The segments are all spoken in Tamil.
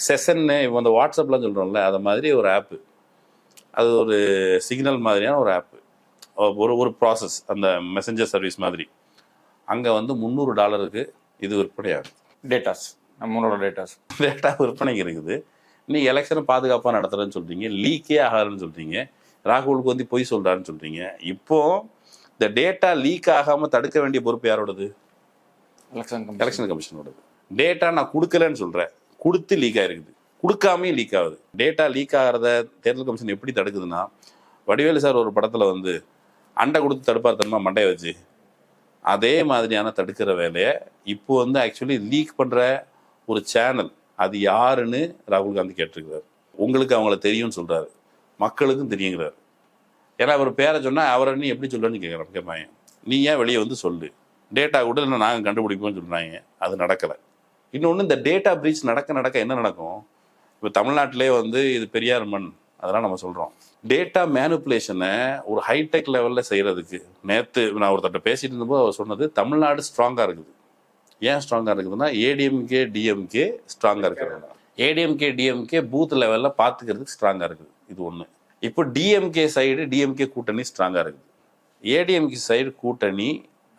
செஷன்னு இப்போ அந்த வாட்ஸ்அப்லாம் சொல்கிறோம்ல, அதை மாதிரி ஒரு ஆப்பு. அது ஒரு சிக்னல் மாதிரியான ஒரு ஆப்பு. ஒரு ப்ராசஸ், அந்த மெசஞ்சர் சர்வீஸ் மாதிரி. அங்கே வந்து $300 இது விற்பனை ஆகுது. டேட்டாஸ், நம்மளோட டேட்டா விற்பனைக்கு இருக்குது. நீங்கள் எலெக்ஷனை பாதுகாப்பாக நடத்துகிறேன்னு சொல்கிறீங்க, லீக்கே ஆகாதுன்னு சொல்கிறீங்க, ராகுலுக்கு வந்து பொய் சொல்கிறான்னு சொல்கிறீங்க. இப்போது இந்த டேட்டா லீக் ஆகாமல் தடுக்க வேண்டிய பொறுப்பு யாரோடது? எலெக்ஷன் கமிஷனோடது. டேட்டா நான் கொடுக்கலன்னு சொல்கிறேன், கொடுத்து லீக் ஆகிருக்குது, கொடுக்காமே லீக் ஆகுது. டேட்டா லீக் ஆகிறத தேர்தல் கமிஷன் எப்படி தடுக்குதுன்னா, வடிவேலு சார் ஒரு படத்தில் வந்து அண்டை கொடுத்து தடுப்பார் தன்மா மண்டையை வச்சு, அதே மாதிரியான தடுக்கிற வேலையை இப்போ வந்து ஆக்சுவலி லீக் பண்ணுற ஒரு சேனல், அது யாருன்னு ராகுல் காந்தி கேட்டிருக்கிறார். உங்களுக்கு அவங்கள தெரியும்னு சொல்கிறாரு, மக்களுக்கும் தெரியுங்கிறார். ஏன்னா அவர் பேரை சொன்னால் அவரை நீ எப்படி சொல்லுன்னு கேட்பாங்க. நீ ஏன் வெளியே வந்து சொல்லு, டேட்டா கூட இல்லை நாங்கள் கண்டுபிடிப்போம்னு சொல்கிறாங்க. அது நடக்கலை. இன்னொன்று, இந்த டேட்டா பிரீச் நடக்க என்ன நடக்கும்? இப்போ தமிழ்நாட்டிலே வந்து இது பெரியார் மண், அதெல்லாம் நம்ம சொல்கிறோம். டேட்டா மேனுப்புலேஷனை ஒரு ஹைடெக் லெவலில் செய்கிறதுக்கு நேற்று நான் ஒருத்தட்ட பேசிட்டு இருந்தபோது அவர் சொன்னது, தமிழ்நாடு ஸ்ட்ராங்காக இருக்குது. ஏன் ஸ்ட்ராங்காக இருக்குதுன்னா, ஏடிஎம்கே டிஎம்கே ஸ்ட்ராங்காக இருக்கிறது. ஏடிஎம்கே டிஎம்கே பூத் லெவலில் பார்த்துக்கிறதுக்கு ஸ்ட்ராங்காக இருக்குது. இது ஒன்று. இப்போ டிஎம்கே சைடு, டிஎம்கே கூட்டணி ஸ்ட்ராங்காக இருக்குது. ஏடிஎம்கே சைடு கூட்டணி,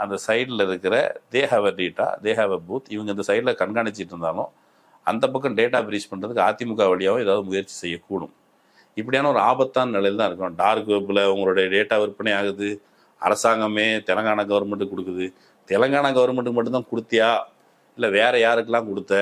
அந்த சைடில் இருக்கிற they have a data, they have a booth, இவங்க இந்த சைடில் கண்காணிச்சிட்டு இருந்தாலும் அந்த பக்கம் டேட்டா பிரீச் பண்ணுறதுக்கு அதிமுக வழியாகவும் ஏதாவது முயற்சி செய்யக்கூடும். இப்படியான ஒரு ஆபத்தான நிலையில் தான் இருக்கும். டார்க் வெப்பில் உங்களுடைய டேட்டா விற்பனை ஆகுது, அரசாங்கமே தெலுங்கானா கவர்மெண்ட்டுக்கு கொடுக்குது. தெலுங்கானா கவர்மெண்ட்டுக்கு மட்டும்தான் கொடுத்தியா, இல்லை வேறு யாருக்கெல்லாம் கொடுத்த?